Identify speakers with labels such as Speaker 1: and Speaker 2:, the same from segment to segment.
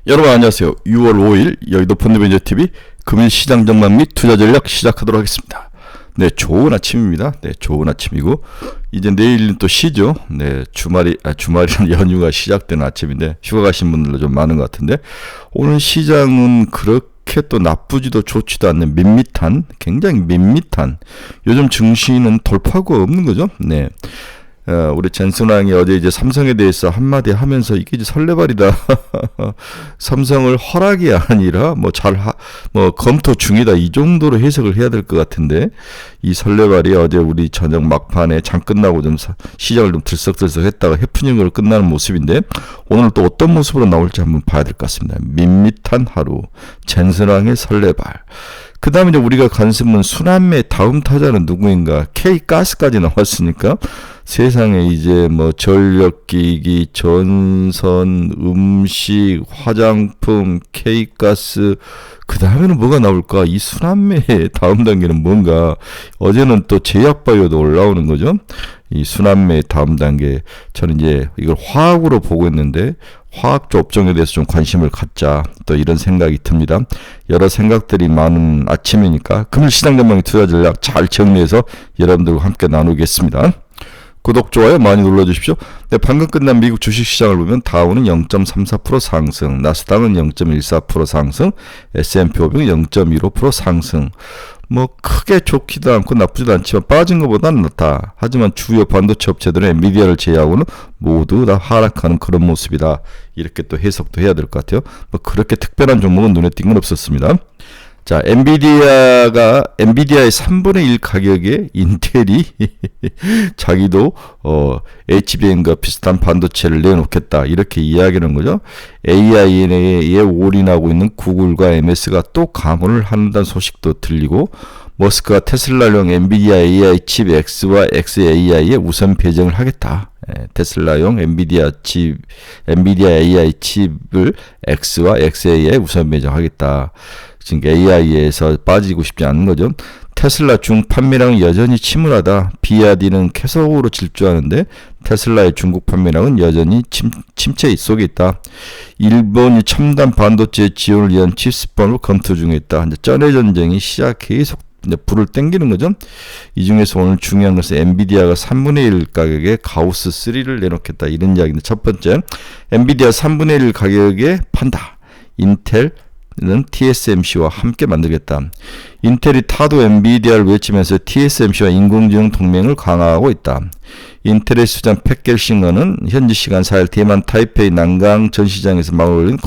Speaker 1: 여러분 안녕하세요. 6월 5일 여의도 펀드매니저TV 금일 시장 전망 및 투자 전략 시작하도록 하겠습니다. 네, 좋은 아침입니다. 네, 좋은 아침이고 이제 내일은 또 쉬죠. 네, 주말이란 연휴가 시작되는 아침인데 휴가 가신 분들도 좀 많은 것 같은데 오늘 시장은 그렇게 또 나쁘지도 좋지도 않는 밋밋한, 굉장히 밋밋한, 요즘 증시는 돌파구가 없는 거죠. 네. 우리 젠슨왕이 어제 이제 삼성에 대해서 한마디 하면서 이게 이제 설레발이다. 삼성을 허락이 아니라 뭐 검토 중이다. 이 정도로 해석을 해야 될 것 같은데 이 설레발이 어제 우리 저녁 막판에 장 끝나고 좀 시장을 좀 들썩들썩 했다가 해프닝으로 끝나는 모습인데 오늘 또 어떤 모습으로 나올지 한번 봐야 될 것 같습니다. 밋밋한 하루. 젠슨왕의 설레발. 그 다음에 이제 우리가 관심은 순환매 다음 타자는 누구인가? K가스까지 나왔으니까 세상에 이제 뭐 전력기기, 전선, 음식, 화장품, K가스, 그 다음에는 뭐가 나올까? 이 순환매의 다음 단계는 뭔가? 어제는 또 제약바이오도 올라오는 거죠. 이 순환매의 다음 단계. 저는 이제 이걸 화학으로 보고 있는데 화학조 업종에 대해서 좀 관심을 갖자. 또 이런 생각이 듭니다. 여러 생각들이 많은 아침이니까 금일 시장 전망의 투자 전략 잘 정리해서 여러분들과 함께 나누겠습니다. 구독, 좋아요 많이 눌러주십시오. 네, 방금 끝난 미국 주식시장을 보면 다우는 0.34% 상승, 나스닥은 0.14% 상승, S&P 500은 0.15% 상승. 뭐 크게 좋기도 않고 나쁘지도 않지만 빠진 것보다는 낫다. 하지만 주요 반도체 업체들은 엔비디아를 제외하고는 모두 다 하락하는 그런 모습이다. 이렇게 또 해석도 해야 될 것 같아요. 뭐 그렇게 특별한 종목은 눈에 띈 건 없었습니다. 자, 엔비디아의 3분의 1 가격에 인텔이 자기도 HBM과 비슷한 반도체를 내놓겠다 이렇게 이야기하는 거죠. AI에 올인하고 있는 구글과 MS가 또 감원을 한다는 소식도 들리고 머스크가 테슬라용 엔비디아 AI 칩 X와 XAI에 우선 배정을 하겠다. 테슬라용 엔비디아 AI 칩을 X와 XAI에 우선 배정하겠다. 지금 AI에서 빠지고 싶지 않은 거죠. 테슬라 중 판매량은 여전히 침울하다. 비아디는 계속으로 질주하는데 테슬라의 중국 판매량은 여전히 침체 속에 있다. 일본이 첨단 반도체 지원을 위한 칩스펀을 검토 중에 있다. 이제 전해 전쟁이 계속 이제 불을 땡기는 거죠. 이 중에서 오늘 중요한 것은 엔비디아가 3분의 1 가격에 가우스 3를 내놓겠다. 이런 이야기인데 첫 번째, 엔비디아 3분의 1 가격에 판다. 인텔 는 TSMC와 함께 만들겠다. 인텔이 타도 엔비디아를 외치면서 TSMC와 인공지능 동맹을 강화하고 있다. 인텔의 수장 팩겔싱어는 현지 시간 4일 대만 타이페이 난강 전시장에서 막을 올린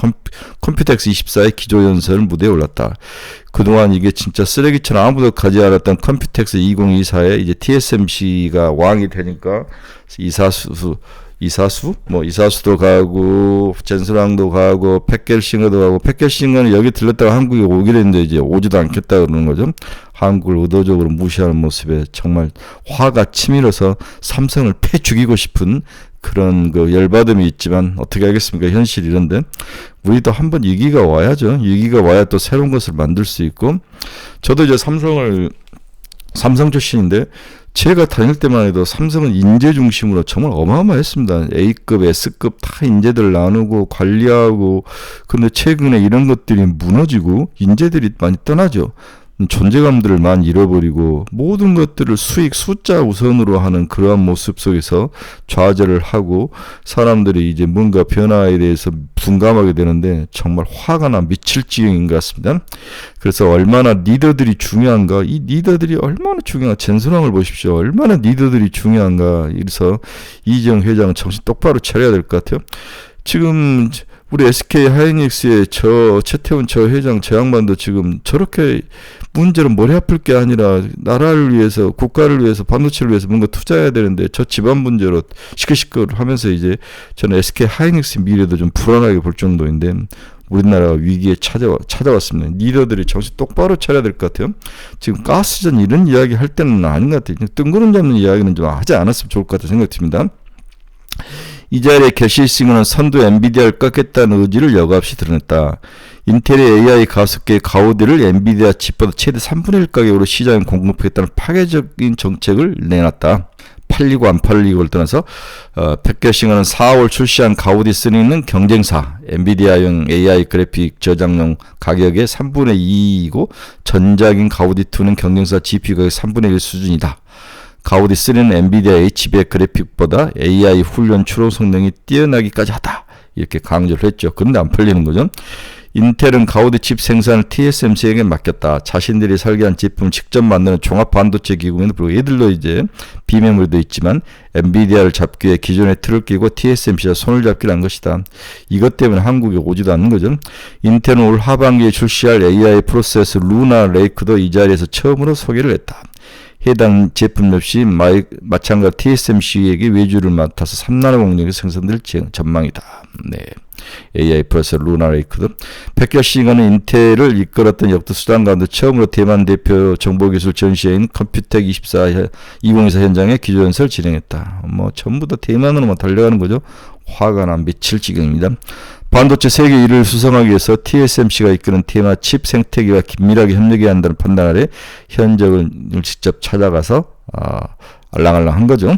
Speaker 1: 컴퓨텍스 24의 기조연설 무대에 올랐다. 그동안 이게 진짜 쓰레기처럼 아무도 가지 않았던 컴퓨텍스 2024에 이제 TSMC가 왕이 되니까 이사수도 가고, 젠슨왕도 가고, 팩겔싱어도 가고, 팩겔싱어는 여기 들렀다가 한국에 오기로 했는데 이제 오지도 않겠다 그러는 거죠. 한국을 의도적으로 무시하는 모습에 정말 화가 치밀어서 삼성을 패 죽이고 싶은 그런 그 열받음이 있지만 어떻게 하겠습니까? 현실이 이런데. 우리도 한번 위기가 와야죠. 위기가 와야 또 새로운 것을 만들 수 있고. 저도 이제 삼성 출신인데 제가 다닐 때만 해도 삼성은 인재 중심으로 정말 어마어마했습니다. A급, S급 다 인재들 나누고 관리하고. 근데 최근에 이런 것들이 무너지고 인재들이 많이 떠나죠. 존재감들을 많이 잃어버리고 모든 것들을 수익 숫자 우선으로 하는 그러한 모습 속에서 좌절을 하고 사람들이 이제 뭔가 변화에 대해서 둔감하게 되는데 정말 화가 나 미칠 지경인 것 같습니다. 그래서 얼마나 리더들이 중요한가, 이 리더들이 얼마나 중요한가, 젠슨왕을 보십시오. 얼마나 리더들이 중요한가. 그래서 이재용 회장 정신 똑바로 차려야 될 것 같아요. 지금 우리 SK 하이닉스의 최태원 회장 양반도 지금 저렇게 문제로 머리 아플 게 아니라 나라를 위해서, 국가를 위해서, 반도체를 위해서 뭔가 투자해야 되는데 저 집안 문제로 시끌시끌 하면서 이제 저는 SK 하이닉스 미래도 좀 불안하게 볼 정도인데 우리나라가 위기에 찾아왔습니다. 리더들이 정신 똑바로 차려야 될 것 같아요. 지금 가스전 이런 이야기 할 때는 아닌 것 같아요. 뜬구름 잡는 이야기는 좀 하지 않았으면 좋을 것 같다 생각이 듭니다. 이 자리에 갤시싱어는 선두 엔비디아를 깎겠다는 의지를 여과없이 드러냈다. 인텔의 AI 가속기의 가오디를 엔비디아 칩보다 최대 3분의 1 가격으로 시장에 공급하겠다는 파괴적인 정책을 내놨다. 팔리고 안 팔리고를 떠나서 패키싱은 4월 출시한 가우디 3는 경쟁사 엔비디아용 AI 그래픽 저장용 가격의 3분의 2이고 전작인 가우디 2는 경쟁사 GPU 가격 3분의 1 수준이다. 가우디 3는 엔비디아 H100 그래픽보다 AI 훈련 추론 성능이 뛰어나기까지 하다. 이렇게 강조를 했죠. 그런데 안 팔리는 거죠. 인텔은 가우디 칩 생산을 TSMC에게 맡겼다. 자신들이 설계한 제품을 직접 만드는 종합 반도체 기구인데 불구하고 얘들도 이제 비메모리도 있지만 엔비디아를 잡기 위해 기존의 틀을 끼고 TSMC와 손을 잡기를 한 것이다. 이것 때문에 한국에 오지도 않는 거죠. 인텔은 올 하반기에 출시할 AI 프로세서 루나 레이크도 이 자리에서 처음으로 소개를 했다. 해당 제품 역시 마찬가지로 TSMC에게 외주를 맡아서 3나노 공정에서 생산될 전망이다. 네. AI 프로세서 루나 레이크도 패키싱은 인텔을 이끌었던 역대 수단 가운데 처음으로 대만 대표 정보기술 전시회인 컴퓨텍 2024 현장에 기조연설을 진행했다. 뭐 전부 다 대만으로만 달려가는 거죠. 화가 난 미칠 지경입니다. 반도체 세계 1위를 수성하기 위해서 TSMC가 이끄는 테마 칩 생태계와 긴밀하게 협력해야 한다는 판단 아래 현적을 직접 찾아가서 알랑알랑 한 거죠.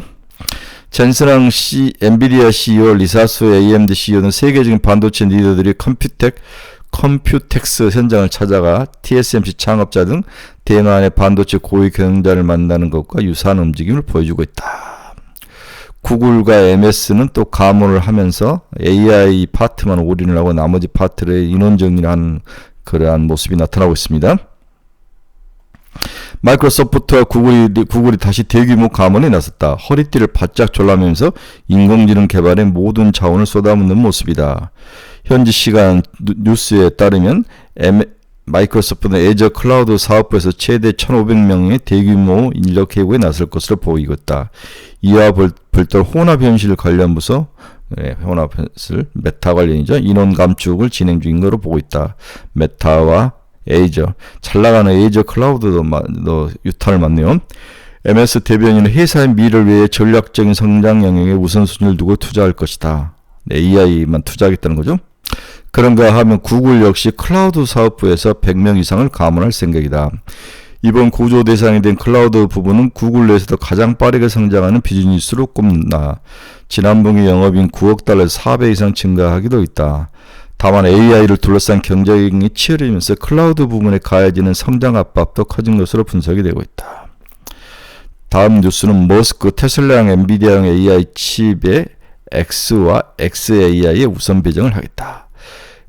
Speaker 1: 젠슨왕 엔비디아 CEO, 리사수 AMD CEO는 세계적인 반도체 리더들이 컴퓨텍스 현장을 찾아가 TSMC 창업자 등 대만의 반도체 고위 경영자를 만나는 것과 유사한 움직임을 보여주고 있다. 구글과 MS는 또 감원을 하면서 AI 파트만 올인을 하고 나머지 파트를 인원 정리를 하는 그러한 모습이 나타나고 있습니다. 마이크로소프트와 구글이 다시 대규모 감원에 나섰다. 허리띠를 바짝 졸라매면서 인공지능 개발에 모든 자원을 쏟아붓는 모습이다. 현지 시간 뉴스에 따르면 마이크로소프트는 애저 클라우드 사업부에서 최대 1,500명의 대규모 인력 해고에 나설 것으로 보이고 있다. 이와 별도로 혼합현실 관련 부서, 혼합현실 메타 관련이죠. 인원 감축을 진행 중인 것으로 보고 있다. 메타와 애저, 잘 나가는 애저 클라우드도 유탄을 맞네요. MS 대변인은 회사의 미래를 위해 전략적인 성장 영역에 우선순위를 두고 투자할 것이다. AI만 투자하겠다는 거죠. 그런가 하면 구글 역시 클라우드 사업부에서 100명 이상을 감원할 생각이다. 이번 구조 대상이 된 클라우드 부분은 구글 내에서도 가장 빠르게 성장하는 비즈니스로 꼽는다. 지난 분기 영업이익 9억 달러에서 4배 이상 증가하기도 있다. 다만 AI를 둘러싼 경쟁이 치열해지면서 클라우드 부분에 가해지는 성장 압박도 커진 것으로 분석이 되고 있다. 다음 뉴스는 머스크 테슬라형 엔비디아형 AI 칩의 X와 XAI의 우선 배정을 하겠다.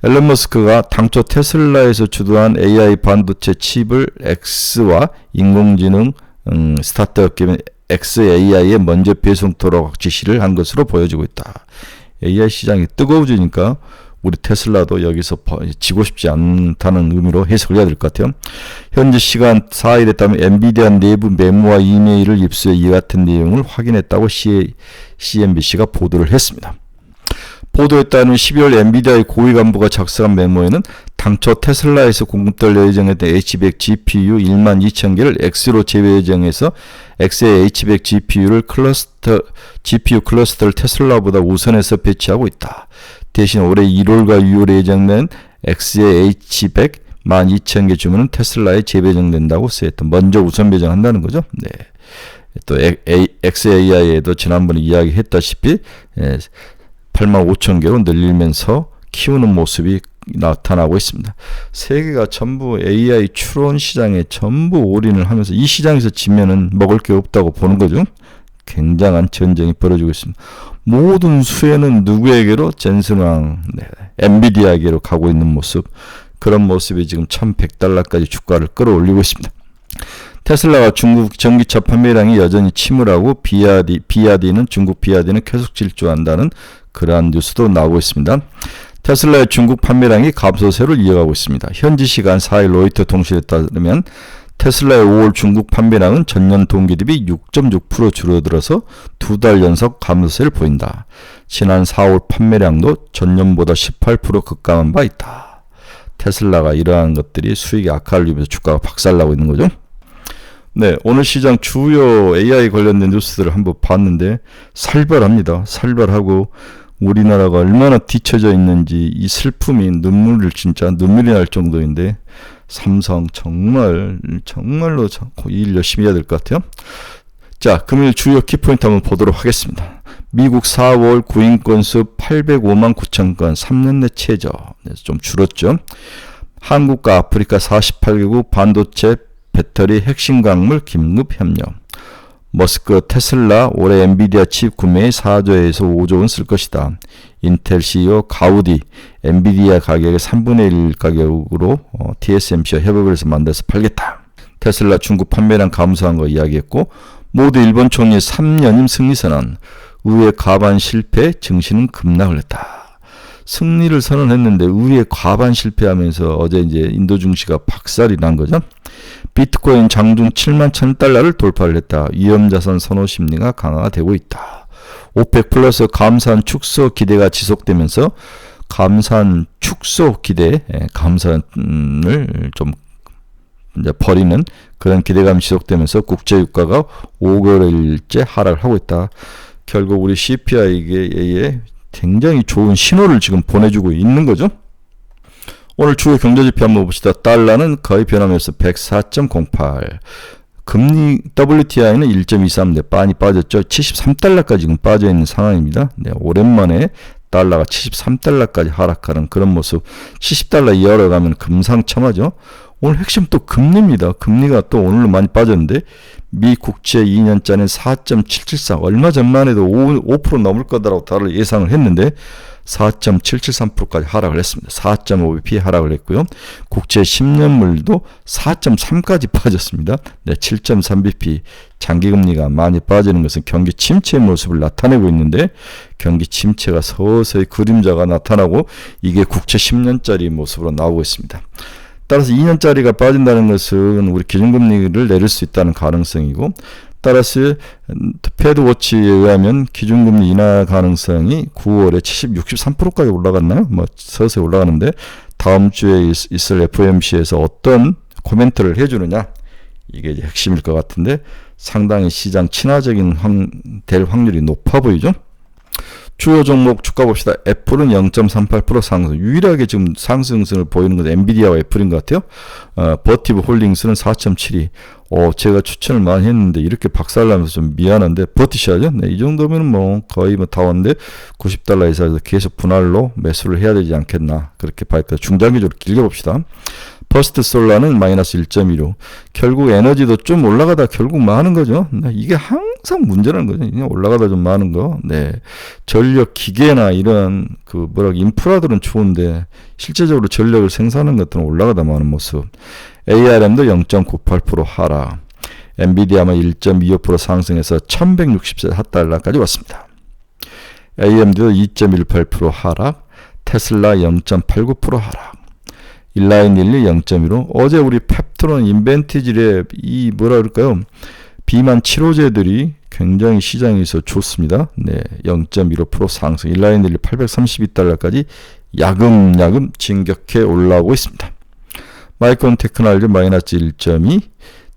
Speaker 1: 앨런 머스크가 당초 테슬라에서 주도한 AI 반도체 칩을 X와 인공지능 스타트업 기업 XAI에 먼저 배송토록 지시를 한 것으로 보여지고 있다. AI 시장이 뜨거워지니까 우리 테슬라도 여기서 지고 싶지 않다는 의미로 해석을 해야 될 것 같아요. 현지 시간 4일에 따르면 엔비디아 내부 메모와 이메일을 입수해 이 같은 내용을 확인했다고 CNBC가 보도를 했습니다. 보도에 따르면 12월 엔비디아의 고위 간부가 작성한 메모에는 당초 테슬라에서 공급될 예정했던 H100 GPU 12,000개를 X로 재배 예정해서 X의 H100 GPU 클러스터를 테슬라보다 우선해서 배치하고 있다. 대신 올해 1월과 6월에 예정된 X의 H100 12,000개 주문은 테슬라에 재배정된다고 쓰였던 먼저 우선 배정한다는 거죠. 네. 또 XAI에도 지난번에 이야기했다시피 85,000개로 늘리면서 키우는 모습이 나타나고 있습니다. 세계가 전부 AI 추론 시장에 전부 올인을 하면서 이 시장에서 지면은 먹을 게 없다고 보는 거죠. 굉장한 전쟁이 벌어지고 있습니다. 모든 수혜는 누구에게로? 젠슨왕, 엔비디아에게로 가고 있는 모습. 그런 모습이 지금 1,100달러까지 주가를 끌어올리고 있습니다. 테슬라와 중국 전기차 판매량이 여전히 침울하고 중국 비아디는 계속 질주한다는 그러한 뉴스도 나오고 있습니다. 테슬라의 중국 판매량이 감소세를 이어가고 있습니다. 현지 시간 4일 로이터 통신에 따르면 테슬라의 5월 중국 판매량은 전년 동기 대비 6.6% 줄어들어서 2달 연속 감소세를 보인다. 지난 4월 판매량도 전년보다 18% 급감한 바 있다. 테슬라가 이러한 것들이 수익에 악화를 입으면서 주가가 박살나고 있는 거죠. 네, 오늘 시장 주요 AI 관련된 뉴스들을 한번 봤는데 살벌합니다. 살벌하고 우리나라가 얼마나 뒤처져 있는지 이 슬픔이 눈물이 날 정도인데 삼성 정말로 이 일 열심히 해야 될 것 같아요. 자, 금일 주요 키포인트 한번 보도록 하겠습니다. 미국 4월 구인 건수 805만 9천 건, 3년 내 최저. 좀 줄었죠. 한국과 아프리카 48개국 반도체 배터리 핵심 광물 긴급 협력. 머스크 테슬라 올해 엔비디아 칩 구매에 4조에서 5조 원 쓸 것이다. 인텔 CEO 가우디 엔비디아 가격의 3분의 1 가격으로 TSMC와 협업을 해서 만들어서 팔겠다. 테슬라 중국 판매량 감소한 거 이야기했고, 모두 일본 총리 3년임 승리 선언. 의회 과반 실패, 증시는 급락을 했다. 승리를 선언했는데 의회 과반 실패하면서 어제 이제 인도 증시가 박살이 난 거죠. 비트코인 장중 7만 1,000달러를 돌파를 했다. 위험자산 선호 심리가 강화가 되고 있다. 오펙 플러스 감산 축소 기대가 지속되면서 감산 축소 기대, 감산을 좀 이제 버리는 그런 기대감이 지속되면서 국제유가가 5개월째 하락을 하고 있다. 결국 우리 CPI에 굉장히 좋은 신호를 지금 보내주고 있는 거죠. 오늘 주요 경제지표 한번 봅시다. 달러는 거의 변함없이 104.08. 금리 WTI는 1.23대 많이 빠졌죠. 73달러까지 지금 빠져 있는 상황입니다. 네, 오랜만에 달러가 73달러까지 하락하는 그런 모습. 70달러 이하로 가면 금상첨화죠. 오늘 핵심 또 금리입니다. 금리가 또 오늘로 많이 빠졌는데 미 국채 2년짜리는 4.773. 얼마 전만 해도 5% 넘을 거다라고 다들 예상을 했는데 4.773%까지 하락을 했습니다. 4.5bp 하락을 했고요. 국채 10년물도 4.3까지 빠졌습니다. 네, 7.3bp. 장기금리가 많이 빠지는 것은 경기 침체의 모습을 나타내고 있는데 경기 침체가 서서히 그림자가 나타나고 이게 국채 10년짜리 모습으로 나오고 있습니다. 따라서 2년짜리가 빠진다는 것은 우리 기준금리를 내릴 수 있다는 가능성이고, 따라서 패드워치에 의하면 기준금리 인하 가능성이 9월에 63%까지 올라갔나요? 뭐 서서히 올라가는데 다음 주에 있을 FOMC에서 어떤 코멘트를 해주느냐, 이게 이제 핵심일 것 같은데 상당히 시장 친화적인 될 확률이 높아 보이죠. 주요 종목 주가 봅시다. 애플은 0.38% 상승. 유일하게 지금 상승성을 보이는 것은 엔비디아와 애플인 것 같아요. 버티브 홀딩스는 4.72. 제가 추천을 많이 했는데 이렇게 박살나면서 좀 미안한데 버티셔야죠. 네, 이 정도면 뭐 거의 뭐 다 왔는데 90달러 이상에서 계속 분할로 매수를 해야 되지 않겠나. 그렇게 봐야겠다. 중장기적으로 길게 봅시다. 퍼스트 솔라는 마이너스 1.16. 결국 에너지도 좀 올라가다 결국 마는 거죠. 이게 항상 문제라는 거죠. 그냥 올라가다 좀 마는 거. 네. 전력 기계나 이런 인프라들은 좋은데 실제적으로 전력을 생산하는 것들은 올라가다 마는 모습. ARM도 0.98% 하락. 엔비디아만 1.25% 상승해서 1164달러까지 왔습니다. AMD도 2.18% 하락. 테슬라 0.89% 하락. 일라인일리 0.15. 어제 우리 펩트론 인벤티지랩 이 뭐라 그럴까요? 비만 치료제들이 굉장히 시장에서 좋습니다. 네, 0.15% 상승. 일라인일리 832달러까지 야금야금 진격해 올라오고 있습니다. 마이크론 테크놀로지 마이너스 1.2,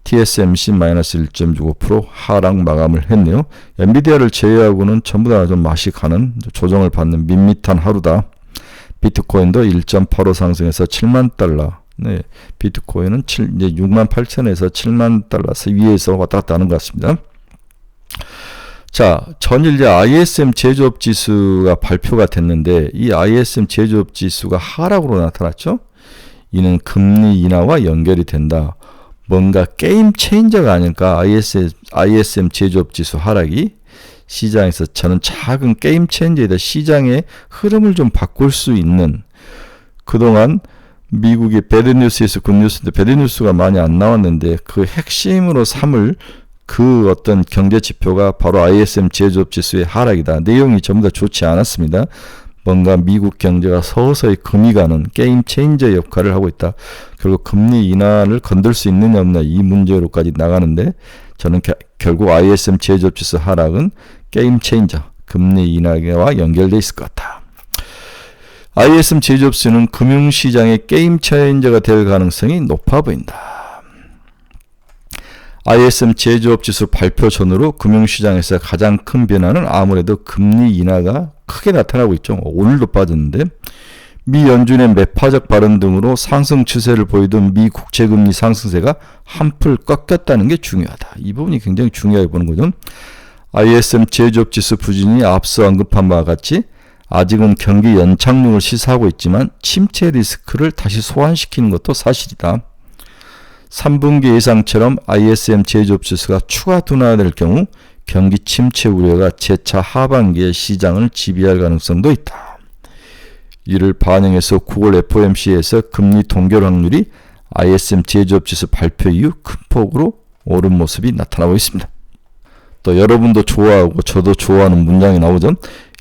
Speaker 1: TSMC 마이너스 1.65% 하락 마감을 했네요. 엔비디아를 제외하고는 전부 다 좀 맛이 가는 조정을 받는 밋밋한 하루다. 비트코인도 1.85 상승해서 7만 달러. 네, 비트코인은 이제 6만 8천에서 7만 달러 위에서 왔다 갔다 하는 것 같습니다. 자, 전일 이제 ISM 제조업 지수가 발표가 됐는데 이 ISM 제조업 지수가 하락으로 나타났죠. 이는 금리 인하와 연결이 된다. 뭔가 게임 체인저가 아닐까. ISM 제조업 지수 하락이 시장에서 저는 작은 게임 체인저이다. 시장의 흐름을 좀 바꿀 수 있는. 그동안 미국이 배드뉴스에서 굿뉴스인데 배드뉴스가 많이 안 나왔는데 그 핵심으로 삼을 그 어떤 경제 지표가 바로 ISM 제조업 지수의 하락이다. 내용이 전부 다 좋지 않았습니다. 뭔가 미국 경제가 서서히 금이 가는 게임 체인저 역할을 하고 있다. 결국 금리 인하를 건들 수 있느냐 없느냐 이 문제로까지 나가는데 저는 결국 ISM 제조업 지수 하락은 게임 체인저, 금리 인하와 연결돼 있을 것 같다. ISM 제조업 지수는 금융시장의 게임 체인저가 될 가능성이 높아 보인다. ISM 제조업 지수 발표 전후로 금융시장에서 가장 큰 변화는 아무래도 금리 인하가 크게 나타나고 있죠. 오늘도 빠졌는데 미 연준의 매파적 발언 등으로 상승 추세를 보이던 미 국채금리 상승세가 한풀 꺾였다는 게 중요하다. 이 부분이 굉장히 중요하게 보는 거죠. ISM 제조업지수 부진이 앞서 언급한 바와 같이 아직은 경기 연착륙을 시사하고 있지만 침체 리스크를 다시 소환시키는 것도 사실이다. 3분기 예상처럼 ISM 제조업지수가 추가 둔화될 경우 경기 침체 우려가 재차 하반기에 시장을 지배할 가능성도 있다. 이를 반영해서 9월 FOMC에서 금리 동결 확률이 ISM 제조업지수 발표 이후 큰 폭으로 오른 모습이 나타나고 있습니다. 또 여러분도 좋아하고 저도 좋아하는 문장이 나오죠.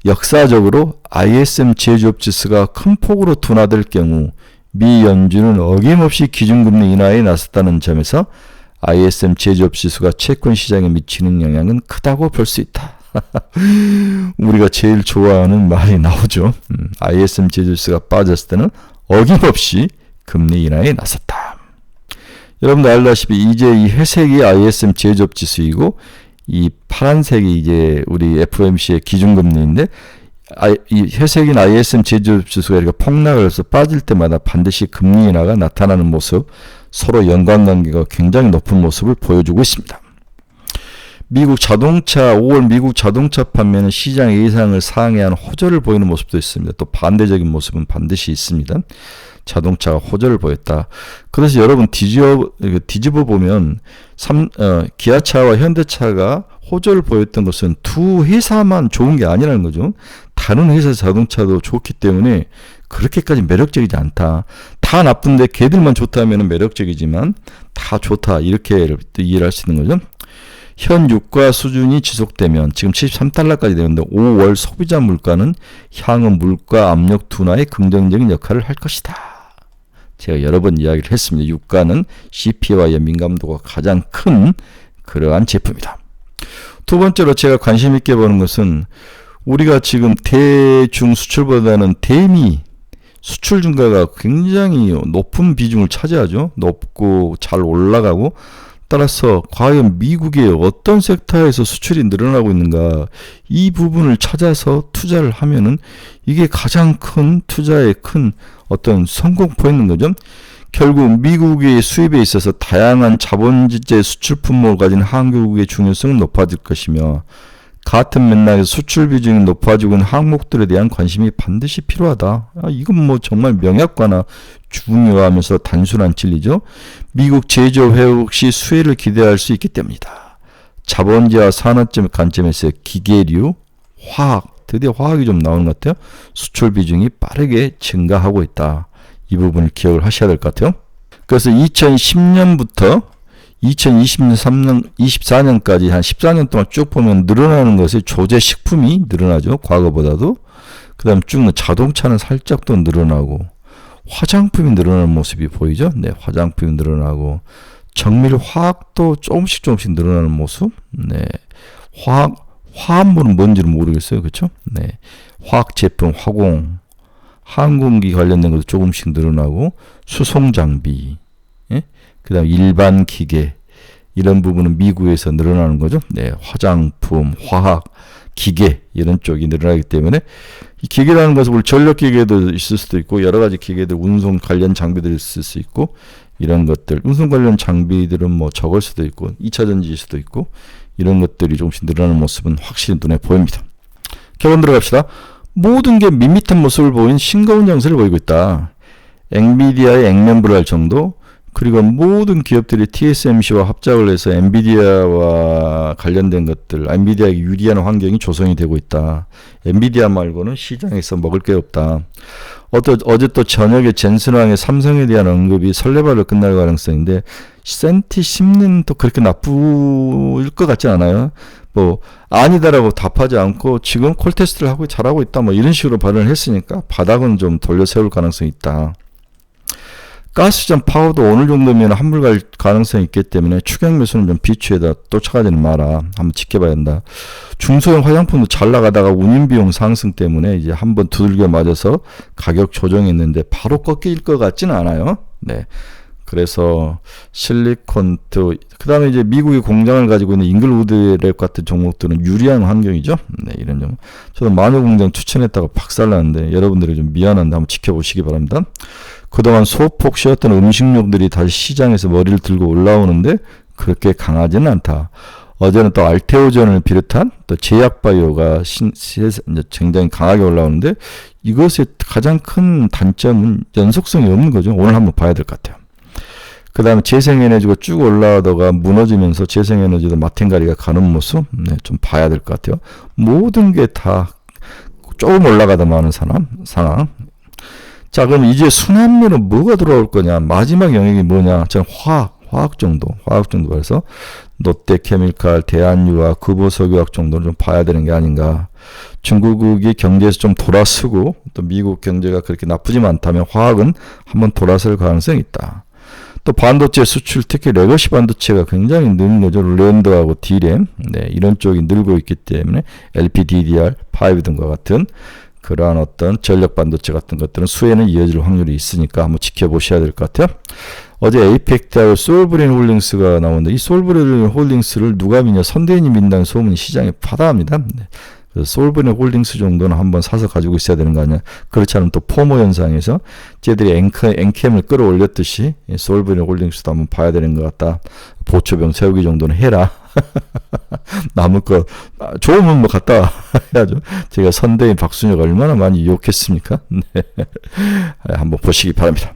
Speaker 1: 역사적으로 ISM 제조업지수가 큰 폭으로 둔화될 경우 미 연준은 어김없이 기준금리 인하에 나섰다는 점에서 ISM 제조업지수가 채권 시장에 미치는 영향은 크다고 볼 수 있다. 우리가 제일 좋아하는 말이 나오죠. ISM 제조업지수가 빠졌을 때는 어김없이 금리 인하에 나섰다. 여러분도 알다시피 이제 이 회색이 ISM 제조업지수이고 이 파란색이 이제 우리 FOMC의 기준금리인데 이 회색인 ISM 제조업지수가 이렇게 폭락을 해서 빠질 때마다 반드시 금리 인하가 나타나는 모습, 서로 연관관계가 굉장히 높은 모습을 보여주고 있습니다. 미국 자동차 5월 미국 자동차 판매는 시장 예상을 상회한 호조를 보이는 모습도 있습니다. 또 반대적인 모습은 반드시 있습니다. 자동차가 호조를 보였다. 그래서 여러분 뒤집어 보면 기아차와 현대차가 호조를 보였던 것은 두 회사만 좋은 게 아니라는 거죠. 다른 회사 자동차도 좋기 때문에 그렇게까지 매력적이지 않다. 다 나쁜데 걔들만 좋다면 매력적이지만 다 좋다. 이렇게 이해를 할 수 있는 거죠. 현 유가 수준이 지속되면 지금 73달러까지 되는데 5월 소비자 물가는 향후 물가 압력 둔화에 긍정적인 역할을 할 것이다. 제가 여러 번 이야기를 했습니다. 유가는 CPI의 민감도가 가장 큰 그러한 제품이다. 두 번째로 제가 관심 있게 보는 것은 우리가 지금 대중 수출보다는 대미 수출 증가가 굉장히 높은 비중을 차지하죠. 높고 잘 올라가고 따라서 과연 미국의 어떤 섹터에서 수출이 늘어나고 있는가 이 부분을 찾아서 투자를 하면은 이게 가장 큰 투자의 큰 어떤 성공포 있는 거죠. 결국 미국의 수입에 있어서 다양한 자본지대 수출 품목을 가진 한국의 중요성은 높아질 것이며 같은 맥락에서 수출 비중이 높아지고 있는 항목들에 대한 관심이 반드시 필요하다. 이건 뭐 정말 명약과나 중요하면서 단순한 진리죠. 미국 제조업 회복 시 수혜를 기대할 수 있기 때문이다. 자본주의와 산업적 관점에서 기계류, 화학, 드디어 화학이 좀 나오는 것 같아요. 수출 비중이 빠르게 증가하고 있다. 이 부분을 기억을 하셔야 될 것 같아요. 그래서 2010년부터 2024년까지 한 14년 동안 쭉 보면 늘어나는 것이 조제 식품이 늘어나죠. 과거보다도. 그 다음 쭉 자동차는 살짝 또 늘어나고 화장품이 늘어나는 모습이 보이죠. 네, 화장품이 늘어나고 정밀 화학도 조금씩 늘어나는 모습. 네, 화합물은 뭔지는 모르겠어요. 그렇죠? 네, 화학 제품, 화공, 항공기 관련된 것도 조금씩 늘어나고 수송 장비. 그 다음 일반 기계 이런 부분은 미국에서 늘어나는 거죠. 네, 화장품, 화학, 기계 이런 쪽이 늘어나기 때문에 이 기계라는 것은 우리 전력 기계도 있을 수도 있고 여러 가지 기계들 운송 관련 장비들이 있을 수 있고 이런 것들 운송 관련 장비들은 뭐 적을 수도 있고 2차 전지일 수도 있고 이런 것들이 조금씩 늘어나는 모습은 확실히 눈에 보입니다. 결론 들어갑시다. 모든 게 밋밋한 모습을 보인 싱거운 양세를 보이고 있다. 엔비디아의 액면불알 정도 그리고 모든 기업들이 TSMC와 합작을 해서 엔비디아와 관련된 것들, 엔비디아에게 유리한 환경이 조성이 되고 있다. 엔비디아 말고는 시장에서 먹을 게 없다. 어제 또 저녁에 젠슨왕의 삼성에 대한 언급이 설레발로 끝날 가능성인데 센티 심리는 또 그렇게 나쁠 것 같지 않아요. 뭐 아니다라고 답하지 않고 지금 콜 테스트를 하고 잘하고 있다. 뭐 이런 식으로 발언을 했으니까 바닥은 좀 돌려 세울 가능성이 있다. 가스전 파워도 오늘 정도면 환불 갈 가능성이 있기 때문에 추격 매수는 좀 비추에다 쫓아가지는 마라. 한번 지켜봐야 한다. 중소형 화장품도 잘 나가다가 운임 비용 상승 때문에 이제 한번 두들겨 맞아서 가격 조정했는데 바로 꺾일 것 같지는 않아요. 네. 그래서 실리콘트, 그 다음에 이제 미국이 공장을 가지고 있는 잉글우드랩 같은 종목들은 유리한 환경이죠. 네, 이런 점. 저도 마녀 공장 추천했다가 박살났는데 여러분들이 좀 미안한데 한번 지켜보시기 바랍니다. 그동안 소폭 쉬었던 음식료들이 다시 시장에서 머리를 들고 올라오는데 그렇게 강하지는 않다. 어제는 또 알테오전을 비롯한 또 제약바이오가 굉장히 강하게 올라오는데 이것의 가장 큰 단점은 연속성이 없는 거죠. 오늘 한번 봐야 될 것 같아요. 그 다음에 재생에너지가 쭉 올라가다가 무너지면서 재생에너지도 마탱가리가 가는 모습, 네, 좀 봐야 될 것 같아요. 모든 게 다 조금 올라가다 마는 상황. 자, 그럼 이제 순환매는 뭐가 들어올 거냐? 마지막 영역이 뭐냐? 저는 화학 정도 그래서 롯데케미칼, 대한유화, 금호석유화학 정도를 좀 봐야 되는 게 아닌가. 중국이 경제에서 좀 돌아서고 또 미국 경제가 그렇게 나쁘지만 않다면 화학은 한번 돌아설 가능성이 있다. 또 반도체 수출, 특히 레거시 반도체가 굉장히 느는 거죠. 랜드하고 D램, 네, 이런 쪽이 늘고 있기 때문에 LPDDR5 등과 같은 그러한 어떤 전력 반도체 같은 것들은 수혜는 이어질 확률이 있으니까 한번 지켜보셔야 될 것 같아요. 어제 에이펙트하고 솔브린 홀딩스가 나오는데 이 솔브린 홀딩스를 누가 믿냐? 선대인이 민다는 소문이 시장에 파다합니다. 네. 그래서 솔브린 홀딩스 정도는 한번 사서 가지고 있어야 되는 거 아니야? 그렇지 않으면 또 포모 현상에서 쟤들이 엔캠을 끌어올렸듯이 솔브린 홀딩스도 한번 봐야 되는 것 같다. 보초병 세우기 정도는 해라. 남을 거 좋으면 뭐 갖다 해야죠. 제가 선대인 박순혁 얼마나 많이 유혹했습니까? 네. 한번 보시기 바랍니다.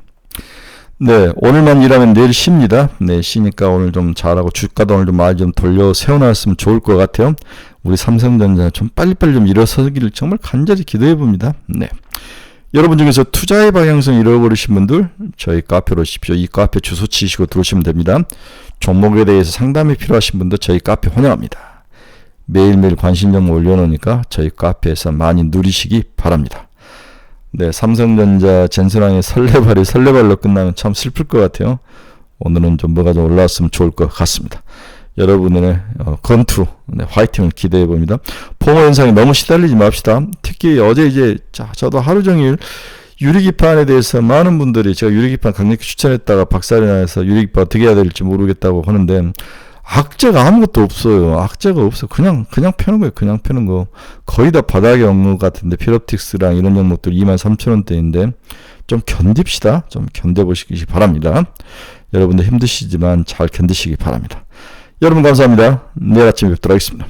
Speaker 1: 네, 오늘만 일하면 내일 쉽니다. 네, 쉬니까 오늘 좀 잘하고 주가도 오늘 좀 많이 좀 돌려 세워놨으면 좋을 것 같아요. 우리 삼성전자 좀 빨리빨리 좀 일어서기를 정말 간절히 기도해 봅니다. 네. 여러분 중에서 투자의 방향성 잃어버리신 분들 저희 카페로 오십시오. 이 카페 주소 치시고 들어오시면 됩니다. 종목에 대해서 상담이 필요하신 분들 저희 카페 환영합니다. 매일매일 관심 정보 올려놓으니까 저희 카페에서 많이 누리시기 바랍니다. 네, 삼성전자 젠슨왕의 설레발로 끝나면 참 슬플 것 같아요. 오늘은 좀 뭐가 좀 올라왔으면 좋을 것 같습니다. 여러분의 건투, 네, 화이팅을 기대해 봅니다. 포모 현상에 너무 시달리지 맙시다. 특히 어제 이제 저도 하루 종일 유리기판에 대해서 많은 분들이 제가 유리기판 강력히 추천했다가 박살이 나서 유리기판 어떻게 해야 될지 모르겠다고 하는데 악재가 아무것도 없어요. 악재가 없어. 그냥 펴는 거예요. 그냥 펴는 거. 거의 다 바닥에 온 것 같은데 필옵틱스랑 이런 종목들 23,000원대인데 좀 견딥시다. 좀 견뎌보시기 바랍니다. 여러분들 힘드시지만 잘 견디시기 바랍니다. 여러분 감사합니다. 내일 아침에 뵙도록 하겠습니다.